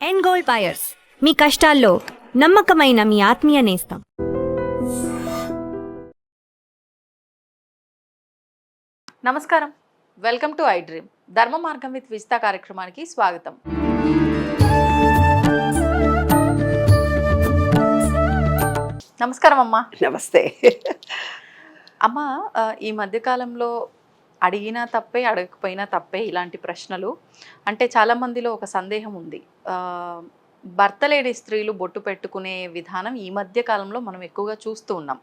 End gold buyers, మీ కష్టాల్లో నమ్మకమైన మీ ఆత్మీయ నేస్తం. నమస్కారం, వెల్కమ్ టు ఐ డ్రీమ్. ధర్మ మార్గం విత్ విజిత కార్యక్రమానికి స్వాగతం. నమస్కారం అమ్మా. నమస్తే అమ్మ, ఈ మధ్యకాలంలో అడిగినా తప్పే, అడగకపోయినా తప్పే ఇలాంటి ప్రశ్నలు. అంటే చాలామందిలో ఒక సందేహం ఉంది, భర్త లేని స్త్రీలు బొట్టు పెట్టుకునే విధానం ఈ మధ్య కాలంలో మనం ఎక్కువగా చూస్తూ ఉన్నాం.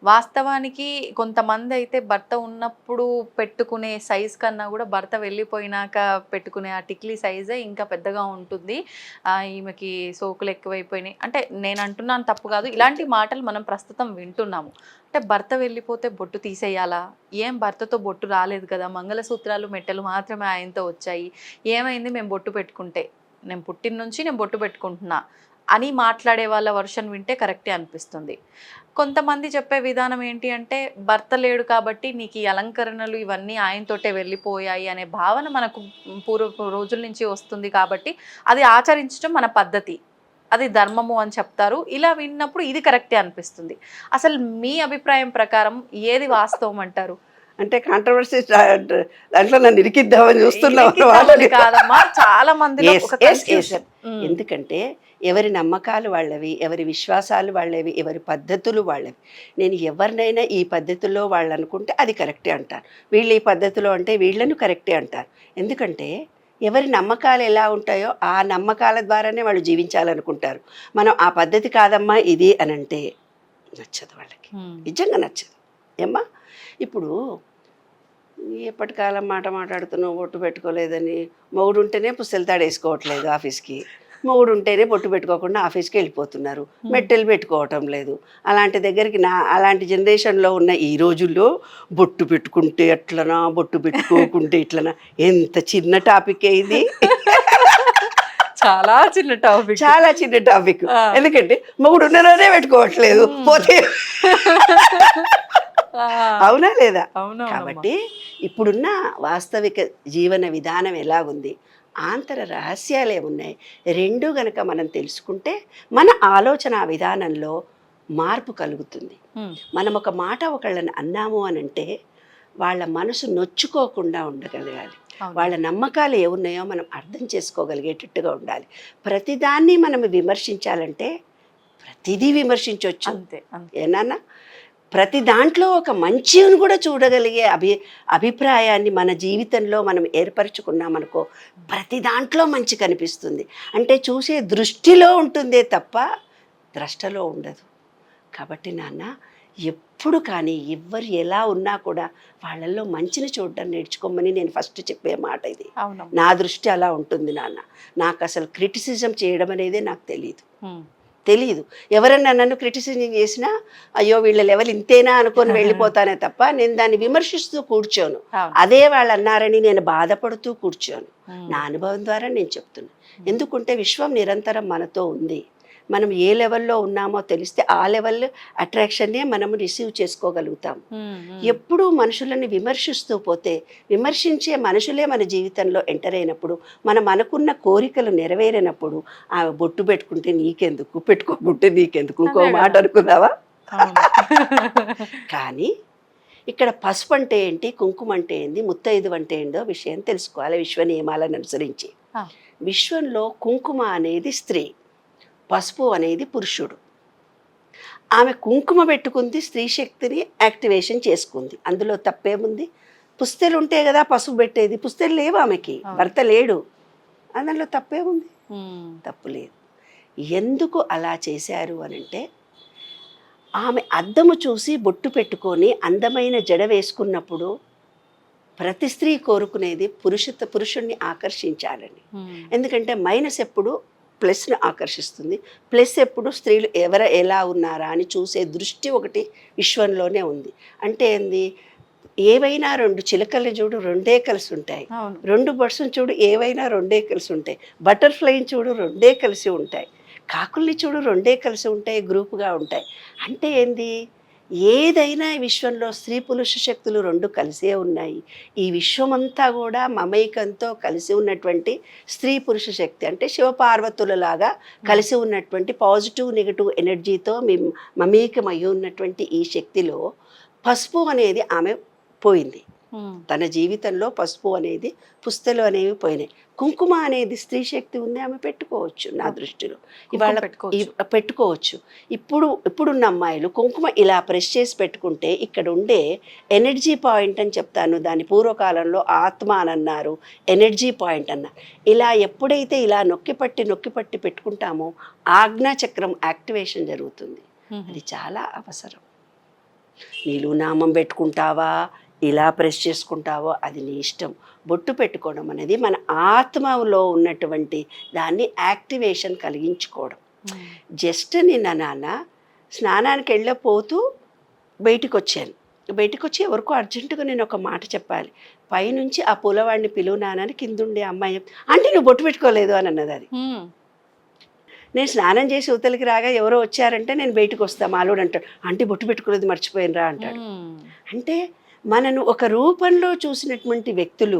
వాస్తవానికి కొంతమంది అయితే భర్త ఉన్నప్పుడు పెట్టుకునే సైజ్ కన్నా కూడా భర్త వెళ్ళిపోయినాక పెట్టుకునే ఆ టిక్లీ సైజే ఇంకా పెద్దగా ఉంటుంది, ఈమెకి సోకులు ఎక్కువైపోయినాయి అంటే నేను అంటున్నాను, తప్పు కాదు. ఇలాంటి మాటలు మనం ప్రస్తుతం వింటున్నాము. అంటే భర్త వెళ్ళిపోతే బొట్టు తీసేయాలా, ఏం భర్తతో బొట్టు రాలేదు కదా, మంగళసూత్రాలు మెట్టెలు మాత్రమే ఆయనతో వచ్చాయి, ఏమైంది మేము బొట్టు పెట్టుకుంటే, నేను పుట్టిన నుంచి నేను బొట్టు పెట్టుకుంటున్నా అని మాట్లాడే వాళ్ళ వర్షన్ వింటే కరెక్టే అనిపిస్తుంది. కొంతమంది చెప్పే విధానం ఏంటి అంటే, భర్త లేడు కాబట్టి నీకు ఈ అలంకరణలు ఇవన్నీ ఆయనతోటే వెళ్ళిపోయాయి అనే భావన మనకు పూర్వ రోజుల నుంచి వస్తుంది, కాబట్టి అది ఆచరించడం మన పద్ధతి, అది ధర్మము అని చెప్తారు. ఇలా విన్నప్పుడు ఇది కరెక్టే అనిపిస్తుంది. అసలు మీ అభిప్రాయం ప్రకారం ఏది వాస్తవం అంటారు? అంటే కాంట్రవర్సీ దాంట్లో నన్ను ఇరికిద్దామని చూస్తున్నావు కాదమ్మా, చాలా మంది. ఎందుకంటే ఎవరి నమ్మకాలు వాళ్ళవి, ఎవరి విశ్వాసాలు వాళ్ళవి, ఎవరి పద్ధతులు వాళ్ళవి. నేను ఎవరినైనా ఈ పద్ధతిలో వాళ్ళు అనుకుంటే అది కరెక్టే అంటారు, వీళ్ళు ఈ పద్ధతిలో అంటే వీళ్ళను కరెక్టే అంటారు. ఎందుకంటే ఎవరి నమ్మకాలు ఎలా ఉంటాయో ఆ నమ్మకాల ద్వారానే వాళ్ళు జీవించాలనుకుంటారు. మనం ఆ పద్ధతి కాదమ్మా ఇది అని అంటే నచ్చదు వాళ్ళకి, నిజంగా నచ్చదు. ఏమ్మా, ఇప్పుడు ఎప్పటికాలం మాట్లాడుతున్నావు బొట్టు పెట్టుకోలేదని, మొగుడు ఉంటేనే పుస్తెలతాడు వేసుకోవట్లేదు ఆఫీస్కి, మొగుడు ఉంటేనే బొట్టు పెట్టుకోకుండా ఆఫీస్కి వెళ్ళిపోతున్నారు, మెట్టెలు పెట్టుకోవటం లేదు. అలాంటి దగ్గరికి అలాంటి జనరేషన్లో ఉన్న ఈ రోజుల్లో బొట్టు పెట్టుకుంటే ఎట్లనా, బొట్టు పెట్టుకోకుంటే ఇట్లనా, ఎంత చిన్న టాపిక్ ఇది. చాలా చిన్న టాపిక్, చాలా చిన్న టాపిక్. ఎందుకంటే మొగుడు ఉన్నలోనే పెట్టుకోవట్లేదు, పోతే అవునా లేదా? కాబట్టి ఇప్పుడున్న వాస్తవిక జీవన విధానం ఎలాగుంది, ఆంతర రహస్యాలు ఏమున్నాయి, రెండు గనక మనం తెలుసుకుంటే మన ఆలోచన విధానంలో మార్పు కలుగుతుంది. మనం ఒక మాట ఒకళ్ళని అన్నాము అని అంటే వాళ్ళ మనసు నొచ్చుకోకుండా ఉండగలగాలి, వాళ్ళ నమ్మకాలు ఏమున్నాయో మనం అర్థం చేసుకోగలిగేటట్టుగా ఉండాలి. ప్రతిదాన్ని మనం విమర్శించాలంటే ప్రతిదీ విమర్శించవచ్చు, ఏనా? ప్రతి దాంట్లో ఒక మంచిని కూడా చూడగలిగే అభిప్రాయాన్ని మన జీవితంలో మనం ఏర్పరచుకున్నామనుకో, ప్రతి దాంట్లో మంచి కనిపిస్తుంది. అంటే చూసే దృష్టిలో ఉంటుందే తప్ప ద్రష్టలో ఉండదు. కాబట్టి నాన్న, ఎప్పుడు కానీ ఎవ్వరు ఎలా ఉన్నా కూడా వాళ్ళల్లో మంచిని చూడడం నేర్చుకోమని నేను ఫస్ట్ చెప్పే మాట ఇది. నా దృష్టి అలా ఉంటుంది నాన్న. నాకు అసలు క్రిటిసిజం చేయడం అనేది నాకు తెలియదు. ఎవరన్నా నన్ను క్రిటిసిజం చేసినా అయ్యో వీళ్ళ లెవెల్ ఇంతేనా అనుకొని వెళ్ళిపోతానే తప్ప నేను దాన్ని విమర్శిస్తూ కూర్చోను, అదే వాళ్ళు అన్నారని నేను బాధపడుతూ కూర్చోను. నా అనుభవం ద్వారా నేను చెప్తున్నా. ఎందుకంటే విశ్వం నిరంతరం మనతో ఉంది. మనం ఏ లెవెల్లో ఉన్నామో తెలిస్తే ఆ లెవెల్ అట్రాక్షన్నే మనము రిసీవ్ చేసుకోగలుగుతాం. ఎప్పుడూ మనుషులను విమర్శిస్తూ పోతే, విమర్శించే మనుషులే మన జీవితంలో ఎంటర్ అయినప్పుడు, మనం అనుకున్న కోరికలు నెరవేరినప్పుడు ఆ బొట్టు పెట్టుకుంటే నీకెందుకు, పెట్టుకోకుంటే నీకెందుకు, ఇంకో మాట అనుకున్నావా? కానీ ఇక్కడ పసుపు అంటే ఏంటి, కుంకుమ అంటే ఏంటి, ముత్తైదు అంటే ఏంటో విషయం తెలుసుకోవాలి విశ్వ నియమాలను అనుసరించి. విశ్వంలో కుంకుమ అనేది స్త్రీ, పసుపు అనేది పురుషుడు. ఆమె కుంకుమ పెట్టుకుంది, స్త్రీ శక్తిని యాక్టివేషన్ చేసుకుంది, అందులో తప్పేముంది? పుస్తెలు ఉంటే కదా పసుపు పెట్టేది, పుస్తెలు లేవు ఆమెకి, భర్త లేడు, అందులో తప్పేముంది? తప్పు లేదు. ఎందుకు అలా చేశారు అనంటే, ఆమె అద్దము చూసి బొట్టు పెట్టుకొని అందమైన జడ వేసుకున్నప్పుడు ప్రతి స్త్రీ కోరుకునేది పురుషుణ్ణి ఆకర్షించాలని. ఎందుకంటే మైనస్ ఎప్పుడు ప్లస్ను ఆకర్షిస్తుంది, ప్లస్ ఎప్పుడు స్త్రీలు ఎలా ఉన్నారా అని చూసే దృష్టి ఒకటి విశ్వంలోనే ఉంది. అంటే ఏంది, ఏవైనా రెండు చిలకల్ని చూడు రెండే కలిసి ఉంటాయి, రెండు బర్డ్స్ని చూడు ఏవైనా రెండే కలిసి ఉంటాయి, బటర్ఫ్లైని చూడు రెండే కలిసి ఉంటాయి, కాకుల్ని చూడు రెండే కలిసి ఉంటాయి, గ్రూపుగా ఉంటాయి. అంటే ఏంది, ఏదైనా ఈ విశ్వంలో స్త్రీ పురుష శక్తులు రెండు కలిసే ఉన్నాయి. ఈ విశ్వమంతా కూడా మమైకంతో కలిసి ఉన్నటువంటి స్త్రీ పురుష శక్తి, అంటే శివపార్వతులలాగా కలిసి ఉన్నటువంటి పాజిటివ్ నెగిటివ్ ఎనర్జీతో మమేకమై ఉన్నటువంటి ఈ శక్తిలో పసుపు అనేది ఆమె పోయింది. తన జీవితంలో పసుపు అనేది, పుస్తలు అనేవి పోయినాయి. కుంకుమ అనేది స్త్రీ శక్తి ఉంది, ఆమె పెట్టుకోవచ్చు. నా దృష్టిలో ఇవాళ పెట్టుకోవచ్చు. ఇప్పుడున్న అమ్మాయిలు కుంకుమ ఇలా ప్రెస్ చేసి పెట్టుకుంటే ఇక్కడ ఉండే ఎనర్జీ పాయింట్ అని చెప్తాను. దాని పూర్వకాలంలో ఆత్మ అని అన్నారు, ఎనర్జీ పాయింట్ అన్నారు. ఇలా ఎప్పుడైతే ఇలా నొక్కిపట్టి పెట్టుకుంటామో ఆజ్ఞా చక్రం యాక్టివేషన్ జరుగుతుంది. అది చాలా అవసరం. నీళ్ళు నామం పెట్టుకుంటావా, ఇలా ప్రెస్ చేసుకుంటావో అది నీ ఇష్టం. బొట్టు పెట్టుకోవడం అనేది మన ఆత్మలో ఉన్నటువంటి దాన్ని యాక్టివేషన్ కలిగించుకోవడం. జస్ట్ నిన్న నాన్న స్నానానికి వెళ్ళపోతూ బయటికి వచ్చి ఎవరికో అర్జెంటుగా నేను ఒక మాట చెప్పాలి. పైనుంచి ఆ పూలవాడిని పిలువు నాన్నని కిందుండే అమ్మాయి అంటే నువ్వు బొట్టు పెట్టుకోలేదు అని అన్నది. అది నేను స్నానం చేసి ఉతలికి రాగా ఎవరో వచ్చారంటే నేను బయటకు వస్తాను. మాలోడు అంటాడు, అంటే బొట్టు పెట్టుకోలేదు మర్చిపోయినరా అంటాడు. అంటే మనను ఒక రూపంలో చూసినటువంటి వ్యక్తులు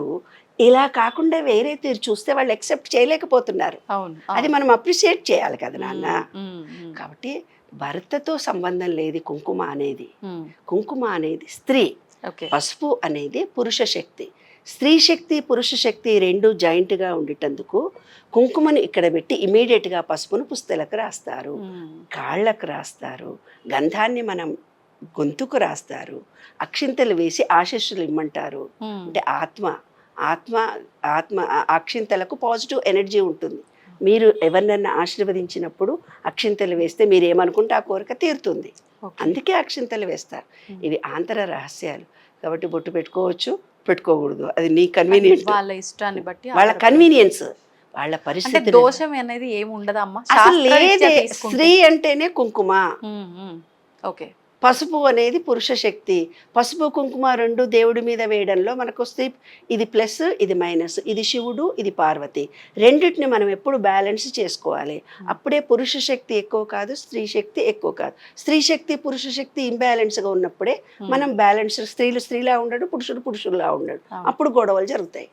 ఇలా కాకుండా వేరే తీరు చూస్తే వాళ్ళు యాక్సెప్ట్ చేయలేకపోతున్నారు. అది మనం అప్రిషియేట్ చేయాలి కదా నాన్న. కాబట్టి భర్తతో సంబంధం లేదు కుంకుమ అనేది. కుంకుమ అనేది స్త్రీ, పసుపు అనేది పురుష శక్తి. స్త్రీ శక్తి పురుష శక్తి రెండు జాయింట్గా ఉండేటందుకు కుంకుమను ఇక్కడ పెట్టి ఇమీడియట్గా పసుపును పుస్తలకు రాస్తారు, కాళ్ళకు రాస్తారు, గంధాన్ని మనం గొంతుకు రాస్తారు, అక్షింతలు వేసి ఆశీస్సులు ఇమ్మంటారు. అంటే ఆత్మ అక్షింతలకు పాజిటివ్ ఎనర్జీ ఉంటుంది. మీరు ఎవరినన్నా ఆశీర్వదించినప్పుడు అక్షింతలు వేస్తే మీరు ఏమనుకుంటే ఆ కోరిక తీరుతుంది. అందుకే అక్షింతలు వేస్తారు. ఇవి ఆంతర రహస్యాలు. కాబట్టి బొట్టు పెట్టుకోవచ్చు, పెట్టుకోకూడదు, అది నీ కన్వీనియన్స్, వాళ్ళ ఇష్టాన్ని బట్టి, వాళ్ళ కన్వీనియన్స్, వాళ్ళ పరిస్థితి. దోషం అనేది ఏమి ఉండదమ్మా. అసలు లేదే. స్త్రీ అంటేనే కుంకుమ, ఓకే. పసుపు అనేది పురుష శక్తి. పసుపు కుంకుమ రెండు దేవుడి మీద వేయడంలో మనకు వస్తే ఇది ప్లస్, ఇది మైనస్, ఇది శివుడు, ఇది పార్వతి. రెండింటిని మనం ఎప్పుడు బ్యాలెన్స్ చేసుకోవాలి. అప్పుడే పురుష శక్తి ఎక్కువ కాదు, స్త్రీ శక్తి ఎక్కువ కాదు. స్త్రీ శక్తి పురుష శక్తి ఇంబ్యాలెన్స్గా ఉన్నప్పుడే మనం బ్యాలెన్స్, స్త్రీలు స్త్రీలా ఉండడు, పురుషుడు పురుషుల్లా ఉండడు, అప్పుడు గొడవలు జరుగుతాయి.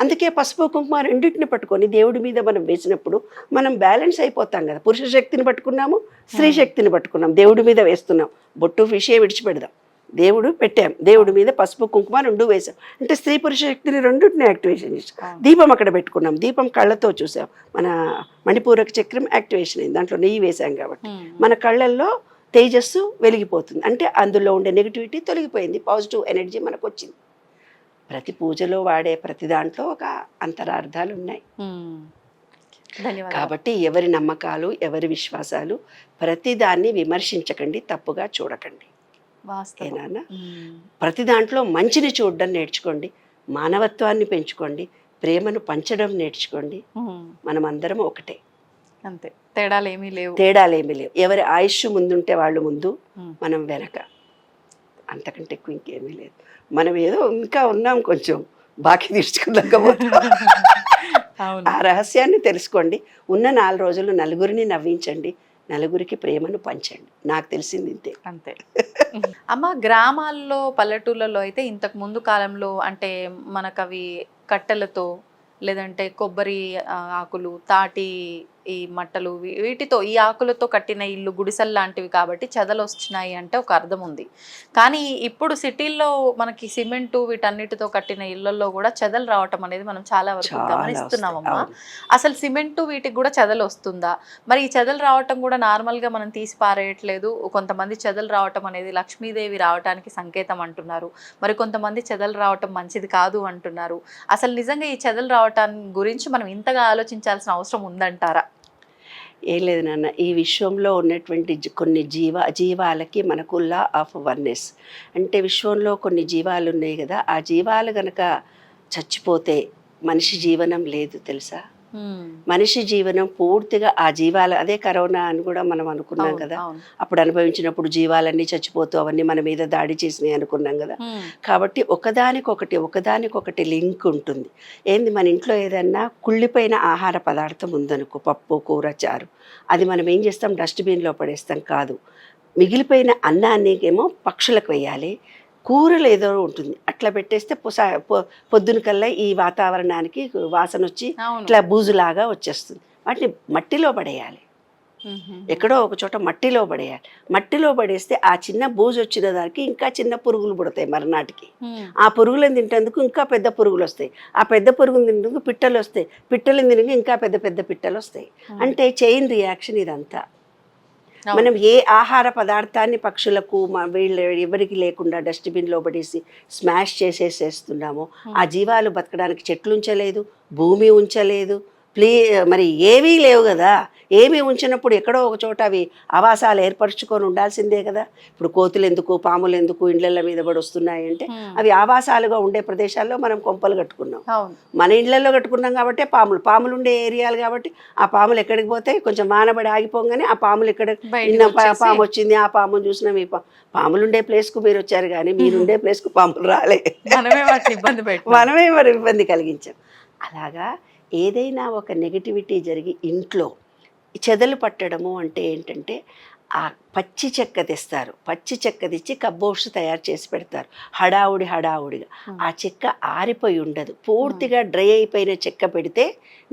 అందుకే పసుపు కుంకుమ రెండింటిని పట్టుకొని దేవుడి మీద మనం వేసినప్పుడు మనం బ్యాలెన్స్ అయిపోతాం కదా. పురుష శక్తిని పట్టుకున్నాము, స్త్రీ శక్తిని పట్టుకున్నాం, దేవుడి మీద వేస్తున్నాం. బొట్టు విషయం విడిచిపెడదాం, దేవుడు పెట్టాం, దేవుడి మీద పసుపు కుంకుమ రెండు వేసాం అంటే స్త్రీ పురుష శక్తిని రెండింటిని యాక్టివేషన్ చేసాం. దీపం అక్కడ పెట్టుకున్నాం, దీపం కళ్ళతో చూసాం, మన మణిపూరక చక్రం యాక్టివేషన్ అయింది, దాంట్లో నెయ్యి వేసాం కాబట్టి మన కళ్ళల్లో తేజస్సు వెలిగిపోతుంది. అంటే అందులో ఉండే నెగిటివిటీ తొలగిపోయింది, పాజిటివ్ ఎనర్జీ మనకు వచ్చింది. ప్రతి పూజలో వాడే ప్రతి దాంట్లో ఒక అంతరార్థాలు ఉన్నాయి. కాబట్టి ఎవరి నమ్మకాలు, ఎవరి విశ్వాసాలు, ప్రతి దాన్ని విమర్శించకండి, తప్పుగా చూడకండి. ఏనా, ప్రతి దాంట్లో మంచిని చూడడం నేర్చుకోండి, మానవత్వాన్ని పెంచుకోండి, ప్రేమను పంచడం నేర్చుకోండి. మనం అందరం ఒకటే, అంతే. తేడాలేమీ లేవు. ఎవరి ఆయుష్ ముందుంటే వాళ్ళు ముందు, మనం వెనక, అంతకంటే ఎక్కువ ఇంకేమీ లేదు. మనం ఏదో ఇంకా ఉన్నాం, కొంచెం బాకీ తీర్చుకోలేకపోతే ఆ రహస్యాన్ని తెలుసుకోండి. ఉన్న 4 రోజులు నలుగురిని నవ్వించండి, నలుగురికి ప్రేమను పంచండి. నాకు తెలిసింది ఇంతే, అంతే. అమ్మ, గ్రామాల్లో పల్లెటూళ్ళలో అయితే ఇంతకు ముందు కాలంలో అంటే మనకు అవి కట్టెలతో, లేదంటే కొబ్బరి ఆకులు, తాటి ఈ మట్టలు, వీటితో, ఈ ఆకులతో కట్టిన ఇల్లు గుడిసెలు లాంటివి కాబట్టి చెదలు వస్తున్నాయి అంటే ఒక అర్థం ఉంది. కానీ ఇప్పుడు సిటీల్లో మనకి సిమెంటు వీటన్నిటితో కట్టిన ఇళ్లలో కూడా చెదలు రావటం అనేది మనం చాలా వరకు గమనిస్తున్నామమ్మా. అసలు సిమెంటు వీటికి కూడా చెదలు వస్తుందా? మరి ఈ చెదలు రావటం కూడా నార్మల్గా మనం తీసి పారేయట్లేదు. కొంతమంది చెదలు రావటం అనేది లక్ష్మీదేవి రావటానికి సంకేతం అంటున్నారు, మరి కొంతమంది చెదలు రావటం మంచిది కాదు అంటున్నారు. అసలు నిజంగా ఈ చెదలు రావటాన్ని గురించి మనం ఇంతగా ఆలోచించాల్సిన అవసరం ఉందంటారా? ఏం లేదు నాన్న, ఈ విశ్వంలో ఉన్నటువంటి కొన్ని జీవాలకి మనకు లా ఆఫ్ వన్నెస్ అంటే విశ్వంలో కొన్ని జీవాలు ఉన్నాయి కదా, ఆ జీవాలు గనక చచ్చిపోతే మనిషి జీవనం లేదు తెలుసా. మనిషి జీవనం పూర్తిగా ఆ జీవాల, అదే కరోనా అని కూడా మనం అనుకున్నాం కదా, అప్పుడు అనుభవించినప్పుడు జీవాలన్నీ చచ్చిపోతూ అవన్నీ మన మీద దాడి చేసినాయి అనుకున్నాం కదా. కాబట్టి ఒకదానికొకటి లింక్ ఉంటుంది. ఏంది, మన ఇంట్లో ఏదన్నా కుళ్ళిపోయిన ఆహార పదార్థం ఉందనుకో, పప్పు కూర చారు, అది మనం ఏం చేస్తాం, డస్ట్బిన్లో పడేస్తాం కాదు, మిగిలిపోయిన అన్నాన్నికేమో పక్షులకు వేయాలి, కూరలు ఏదో ఉంటుంది అట్లా పెట్టేస్తే పొద్దున కల్లా ఈ వాతావరణానికి వాసన వచ్చి అవును. ఇట్లా బూజులాగా వచ్చేస్తుంది. వాటిని మట్టిలో పడేయాలి, ఎక్కడో ఒక చోట మట్టిలో పడేయాలి. మట్టిలో పడేస్తే ఆ చిన్న బూజు వచ్చిన దానికి ఇంకా చిన్న పురుగులు పుడతాయి మరునాటికి. ఆ పురుగులను తింటేందుకు ఇంకా పెద్ద పురుగులు వస్తాయి, ఆ పెద్ద పురుగులు తింటేందుకు పిట్టలు వస్తాయి, పిట్టలు తినకు ఇంకా పెద్ద పెద్ద పిట్టలు వస్తాయి. అంటే చైన్ రియాక్షన్ ఇదంతా. మనం ఏ ఆహార పదార్థాన్ని పక్షులకు వీళ్ళు ఎవరికి లేకుండా డస్ట్బిన్లో పడేసి స్మాష్ చేసేసేస్తున్నామో ఆ జీవాలు బతకడానికి చెట్లు ఉంచలేదు, భూమి ఉంచలేదు, మరి ఏవీ లేవు కదా. ఏమీ ఉంచినప్పుడు ఎక్కడో ఒక చోట అవి ఆవాసాలు ఏర్పరచుకొని ఉండాల్సిందే కదా. ఇప్పుడు కోతులు ఎందుకు, పాములు ఎందుకు ఇండ్ల మీద పడి వస్తున్నాయి అంటే అవి ఆవాసాలుగా ఉండే ప్రదేశాల్లో మనం కొంపలు కట్టుకున్నాం. మన ఇళ్లలో కట్టుకున్నాం కాబట్టి పాములు ఉండే ఏరియాలు కాబట్టి ఆ పాములు ఎక్కడికి పోతాయి, కొంచెం వానబడి ఆగిపోగానే ఆ పాములు ఇక్కడ నిన్న పాము వచ్చింది, ఆ పామును చూసినాం. పాములు ఉండే ప్లేస్కు మీరు వచ్చారు కానీ మీరుండే ప్లేస్కు పాములు రాలే, మనమే మరి ఇబ్బంది కలిగించాం. అలాగా ఏదైనా ఒక నెగటివిటీ జరిగి ఇంట్లో చెదలు పట్టడము అంటే ఏంటంటే ఆ పచ్చి చెక్క తెస్తారు, పచ్చి చెక్క తెచ్చి కబ్బోర్డ్స్ తయారు చేసి పెడతారు హడావుడిగా. ఆ చెక్క ఆరిపోయి ఉండదు, పూర్తిగా డ్రై అయిపోయిన చెక్క పెడితే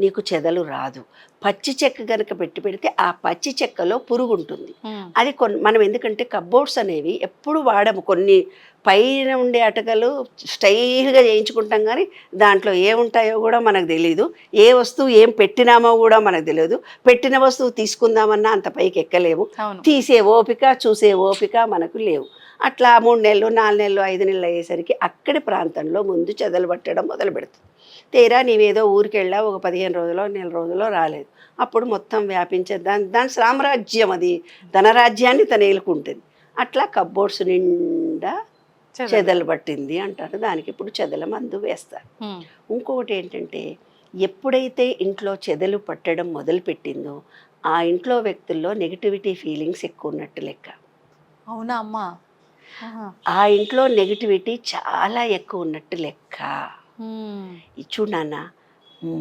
నీకు చెదలు రాదు. పచ్చి చెక్క కనుక పెడితే ఆ పచ్చి చెక్కలో పురుగు ఉంటుంది. అది మనం ఎందుకంటే కబ్బోర్డ్స్ అనేవి ఎప్పుడు వాడము, కొన్ని పైన ఉండే అటకలు స్టైల్గా చేయించుకుంటాం కానీ దాంట్లో ఏముంటాయో కూడా మనకు తెలియదు, ఏ వస్తువు ఏం పెట్టినామో కూడా మనకు తెలియదు. పెట్టిన వస్తువు తీసుకుందామన్నా అంత పైకి ఎక్కలేము, తీసే ఓపిక చూసే ఓపిక మనకు లేవు. అట్లా 3 నెలలు 4 నెలలు 5 నెలలు అయ్యేసరికి అక్కడి ప్రాంతంలో ముందు చెదలు పట్టడం మొదలు పెడుతుంది. తీరా నీవేదో ఊరికి వెళ్ళావు, ఒక 15 రోజులో నెల రోజులో రాలేదు, అప్పుడు మొత్తం వ్యాపించే దాని సామ్రాజ్యం, అది ధనరాజ్యాన్ని తన ఏలుకుంటుంది. అట్లా కబ్బోర్డ్స్ నిండా చెదలు పట్టింది అంటారు. దానికి ఇప్పుడు చెదల మందు వేస్తారు. ఇంకొకటి ఏంటంటే ఎప్పుడైతే ఇంట్లో చెదలు పట్టడం మొదలుపెట్టిందో ఆ ఇంట్లో వ్యక్తుల్లో నెగిటివిటీ ఫీలింగ్స్ ఎక్కువ ఉన్నట్టు లెక్క. అవునా అమ్మా? ఆ ఇంట్లో నెగిటివిటీ చాలా ఎక్కువ ఉన్నట్టు లెక్క. చూడు నాన్న,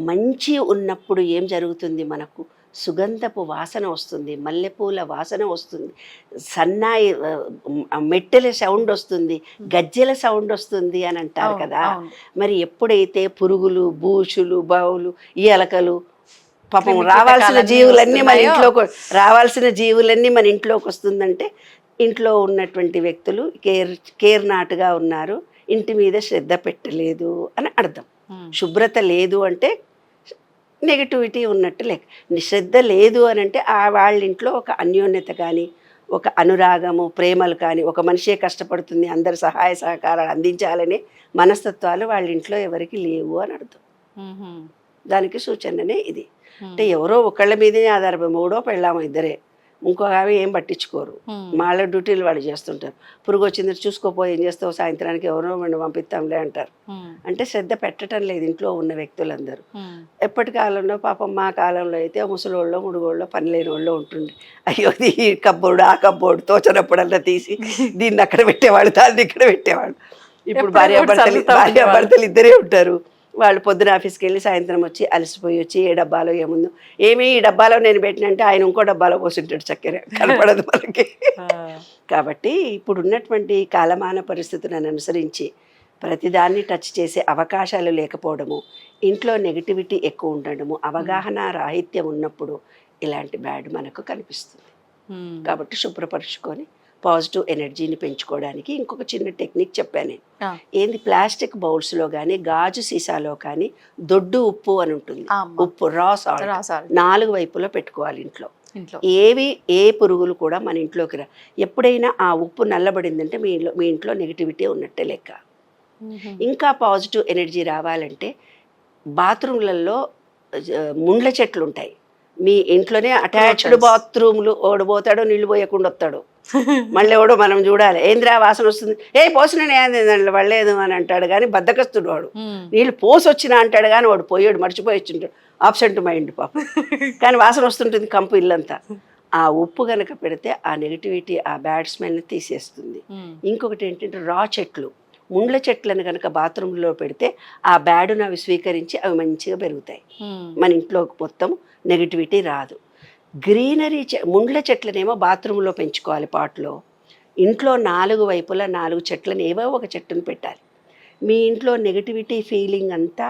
మంచి ఉన్నప్పుడు ఏం జరుగుతుంది, మనకు సుగంధపు వాసన వస్తుంది, మల్లెపూల వాసన వస్తుంది, సన్నాయి మెట్టెల సౌండ్ వస్తుంది, గజ్జెల సౌండ్ వస్తుంది అని అంటారు కదా. మరి ఎప్పుడైతే పురుగులు, బూచులు, బావులు, ఈ ఎలకలు, పాపం రావాల్సిన జీవులన్నీ మన ఇంట్లోకి వస్తుందంటే ఇంట్లో ఉన్నటువంటి వ్యక్తులు కేర్ నాటుగా ఉన్నారు, ఇంటి మీద శ్రద్ధ పెట్టలేదు అని అర్థం. శుభ్రత లేదు అంటే నెగిటివిటీ ఉన్నట్టు లెక్క. శ్రద్ధ లేదు అని అంటే వాళ్ళ ఇంట్లో ఒక అన్యోన్యత కానీ, ఒక అనురాగము, ప్రేమలు కానీ, ఒక మనిషే కష్టపడుతుంది అందరు సహాయ సహకారాలు అందించాలనే మనస్తత్వాలు వాళ్ళ ఇంట్లో ఎవరికి లేవు అని అర్థం. దానికి సూచననే ఇది. అంటే ఎవరో ఒకళ్ళ మీదనే ఆధారపడి, మూడో పెళ్ళాము ఇద్దరే, ఇంకో ఆమె ఏం పట్టించుకోరు, వాళ్ళ డ్యూటీలు వాళ్ళు చేస్తుంటారు. పురుగు వచ్చింది చూసుకోపోయి ఏం చేస్తావు, సాయంత్రానికి ఎవరో మనం పంపిస్తాంలే అంటారు. అంటే శ్రద్ధ పెట్టడం లేదు ఇంట్లో ఉన్న వ్యక్తులందరూ. ఎప్పటి కాలంలో పాపం మా కాలంలో అయితే ముసలోళ్ళో ముడుగోళ్ళో పని లేని వాళ్ళు ఉంటుండే, అయ్యో ఈ కబ్బోర్డు ఆ కబ్బోర్డు తోచనప్పుడల్లా తీసి దీన్ని అక్కడ పెట్టేవాళ్ళు, దాన్ని ఇక్కడ పెట్టేవాళ్ళు. ఇప్పుడు భార్యాభర్తలు ఇద్దరే ఉంటారు. వాళ్ళు పొద్దున ఆఫీస్కి వెళ్ళి సాయంత్రం వచ్చి అలసిపోయి వచ్చి ఏ డబ్బాలో ఏముందో, ఏమీ ఈ డబ్బాలో నేను పెట్టినంటే ఆయన ఇంకో డబ్బాలో పోసింటాడు, చక్కెర కనపడదు మనకి. కాబట్టి ఇప్పుడు ఉన్నటువంటి కాలమాన పరిస్థితులను అనుసరించి ప్రతిదాన్ని టచ్ చేసే అవకాశాలు లేకపోవడము, ఇంట్లో నెగిటివిటీ ఎక్కువ ఉండడము, అవగాహన రాహిత్యం ఉన్నప్పుడు ఇలాంటి బ్యాడ్ మనకు కనిపిస్తుంది. కాబట్టి శుభ్రపరుచుకొని పాజిటివ్ ఎనర్జీని పెంచుకోవడానికి ఇంకొక చిన్న టెక్నిక్ చెప్పాను. ఏంది, ప్లాస్టిక్ బౌల్స్లో కానీ గాజు సీసాలో కానీ దొడ్డు ఉప్పు అని ఉంటుంది, ఉప్పు రా సాల్ట్ 4 వైపులో పెట్టుకోవాలి ఇంట్లో. ఏ పురుగులు కూడా మన ఇంట్లోకి రా. ఎప్పుడైనా ఆ ఉప్పు నల్లబడిందంటే మీ ఇంట్లో నెగిటివిటీ ఉన్నట్టే లెక్క. ఇంకా పాజిటివ్ ఎనర్జీ రావాలంటే బాత్రూమ్లలో ముండ్ల చెట్లు ఉంటాయి, మీ ఇంట్లోనే అటాచ్డ్ బాత్రూమ్లు. ఓడు పోతాడో నీళ్లు పోయకుండా వస్తాడు, మళ్ళీ ఎవడో మనం చూడాలి, ఏంద్రా వాసన వస్తుంది, పోసిన పడలేదు అని అంటాడు కానీ బద్దకస్తుడు వాడు. నీళ్ళు పోసి వచ్చినా అంటాడు కానీ వాడు పోయాడు, మర్చిపోయి వచ్చింటాడు, ఆబ్సెంట్ మైండ్ పాపం. కానీ వాసన వస్తుంటుంది కంపు ఇల్లంతా. ఆ ఉప్పు కనుక పెడితే ఆ నెగిటివిటీ, ఆ బ్యాడ్ స్మెల్ని తీసేస్తుంది. ఇంకొకటి ఏంటంటే చెట్లు, ముండ్ల చెట్లను కనుక బాత్రూంలో పెడితే ఆ బ్యాడును అవి స్వీకరించి అవి మంచిగా పెరుగుతాయి, మన ఇంట్లో మొత్తం నెగిటివిటీ రాదు. గ్రీనరీ ముండ్ల చెట్లనేమో బాత్రూంలో పెంచుకోవాలి పాట్లో. ఇంట్లో 4 వైపులా 4 చెట్లను ఏవో ఒక చెట్టును పెట్టాలి. మీ ఇంట్లో నెగటివిటీ ఫీలింగ్ అంతా,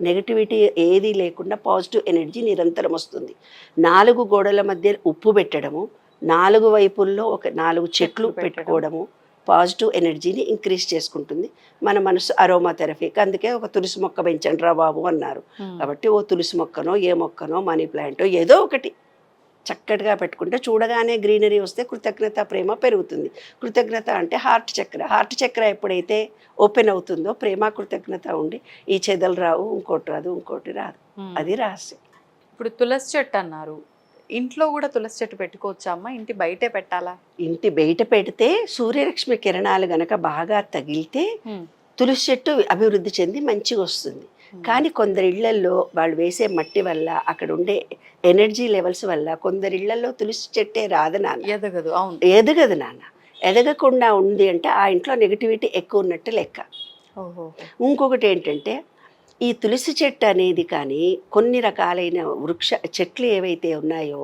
నెగటివిటీ ఏది లేకుండా పాజిటివ్ ఎనర్జీ నిరంతరం వస్తుంది. 4 గోడల మధ్య ఉప్పు పెట్టడము, 4 వైపుల్లో ఒక 4 చెట్లు పెట్టుకోవడము పాజిటివ్ ఎనర్జీని ఇంక్రీజ్ చేసుకుంటుంది. మన మనసు అరోమా థెరపీకి అందుకే ఒక తులసి మొక్క పెంచండి రా బాబు అన్నారు. కాబట్టి ఓ తులసి మొక్కనో ఏ మొక్కనో మనీ ప్లాంటో ఏదో ఒకటి చక్కటిగా పెట్టుకుంటే చూడగానే గ్రీనరీ వస్తే కృతజ్ఞత ప్రేమ పెరుగుతుంది. కృతజ్ఞత అంటే హార్ట్ చక్ర ఎప్పుడైతే ఓపెన్ అవుతుందో ప్రేమ కృతజ్ఞత ఉండి ఈ చెదలు రావు, ఇంకోటి రాదు. అది రహస్యం. ఇప్పుడు తులసి చెట్టు అన్నారు, ఇంట్లో కూడా తులసి చెట్టు పెట్టుకోవచ్చా అమ్మ? ఇంటి బయటే పెట్టాలా? ఇంటి బయట పెడితే సూర్యరశ్మి కిరణాలు గనక బాగా తగిలితే తులసి చెట్టు అభివృద్ధి చెంది మంచిగా వస్తుంది. కానీ కొందరి ఇళ్లల్లో వాళ్ళు వేసే మట్టి వల్ల, అక్కడ ఉండే ఎనర్జీ లెవెల్స్ వల్ల కొందరి ఇళ్లలో తులసి చెట్టే రాదు నాన్న, ఎదగదు. అవును, ఎదగదు నాన్న. ఎదగకుండా ఉంది అంటే ఆ ఇంట్లో నెగిటివిటీ ఎక్కువ ఉన్నట్టు లెక్క. ఇంకొకటి ఏంటంటే ఈ తులసి చెట్టు అనేది కానీ కొన్ని రకాలైన చెట్లు ఏవైతే ఉన్నాయో,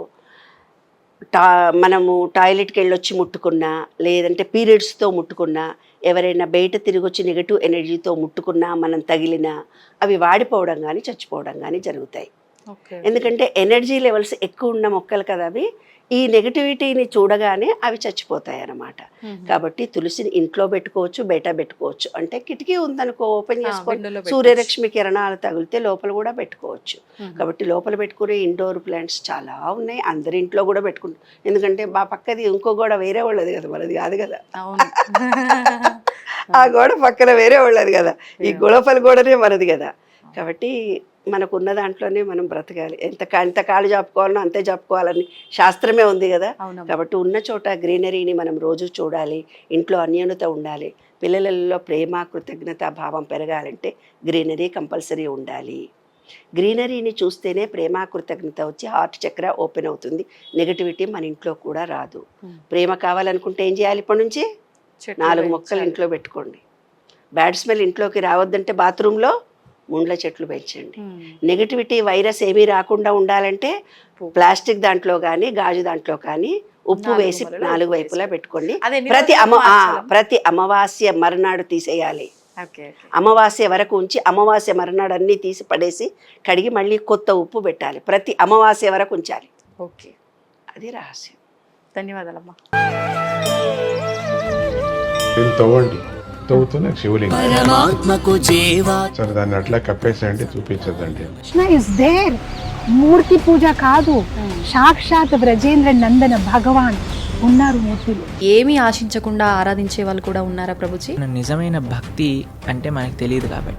మనము టాయిలెట్కి వెళ్ళొచ్చి ముట్టుకున్నా, లేదంటే పీరియడ్స్తో ముట్టుకున్నా, ఎవరైనా బయట తిరిగి వచ్చి నెగటివ్ ఎనర్జీతో ముట్టుకున్నా, మనం తగిలినా అవి వాడిపోవడం కానీ చచ్చిపోవడం కానీ జరుగుతాయి. ఎందుకంటే ఎనర్జీ లెవెల్స్ ఎక్కువ ఉన్న మొక్కలు కదా అవి. ఈ నెగటివిటీని చూడగానే అవి చచ్చిపోతాయి అన్నమాట. కాబట్టి తులసిని ఇంట్లో పెట్టుకోవచ్చు, బయట పెట్టుకోవచ్చు. అంటే కిటికీ ఉందనుకో, ఓపెన్ చేసుకొని సూర్యరశ్మి కిరణాలు తగిలితే లోపల కూడా పెట్టుకోవచ్చు. కాబట్టి లోపల పెట్టుకునే ఇండోర్ ప్లాంట్స్ చాలా ఉన్నాయి. అందరి ఇంట్లో కూడా పెట్టుకుంటాం. ఎందుకంటే మా పక్కది ఇంకో గోడ వేరే వాళ్ళది కదా, మనది కాదు కదా. ఆ గోడ పక్కన వేరే వాళ్ళది కదా, ఈ గొడవపల్లి గోడనే మనది కదా. కాబట్టి మనకున్న దాంట్లోనే మనం బ్రతకాలి. ఎంత కాళ్ళు చెప్పుకోవాలనో అంతే చెప్పుకోవాలని శాస్త్రమే ఉంది కదా. కాబట్టి ఉన్న చోట గ్రీనరీని మనం రోజు చూడాలి. ఇంట్లో అన్యోన్యత ఉండాలి. పిల్లలలో ప్రేమ కృతజ్ఞత భావం పెరగాలంటే గ్రీనరీ కంపల్సరీ ఉండాలి. గ్రీనరీని చూస్తేనే ప్రేమ కృతజ్ఞత వచ్చి హార్ట్ చక్ర ఓపెన్ అవుతుంది. నెగటివిటీ మన ఇంట్లో కూడా రాదు. ప్రేమ కావాలనుకుంటే ఏం చేయాలి? ఇప్పటి నుంచి 4 మొక్కలు ఇంట్లో పెట్టుకోండి. బ్యాడ్ స్మెల్ ఇంట్లోకి రావద్దంటే బాత్రూంలో ముండ్ల చెట్లు పెంచండి. నెగటివిటీ వైరస్ ఏమీ రాకుండా ఉండాలంటే ప్లాస్టిక్ దాంట్లో కానీ గాజు దాంట్లో కానీ ఉప్పు వేసి 4 వైపులా పెట్టుకోండి. ప్రతి అమావాస్య మరునాడు తీసేయాలి. అమావాస్య వరకు ఉంచి అమావాస్య మరునాడు అన్నీ తీసి పడేసి కడిగి మళ్ళీ కొత్త ఉప్పు పెట్టాలి. ప్రతి అమావాస్య వరకు ఉంచాలి. ఓకే, అది రహస్యం. ధన్యవాదాలమ్మా. తవ్వుతూనే శివలింగం సరే దాన్ని అట్లా కప్పేసేయండి, చూపించదండి. Krishna is there. మూర్తి పూజ కాదు, సాక్షాత్ బ్రజేంద్ర నందన భగవాన్ ఉన్నారు మూర్తిలో. ఏమీ ఆశించకుండా ఆరాధించే వాళ్ళు కూడా ఉన్నారా ప్రభుజీ? నిజమైన భక్తి అంటే మనకు తెలియదు కాబట్టి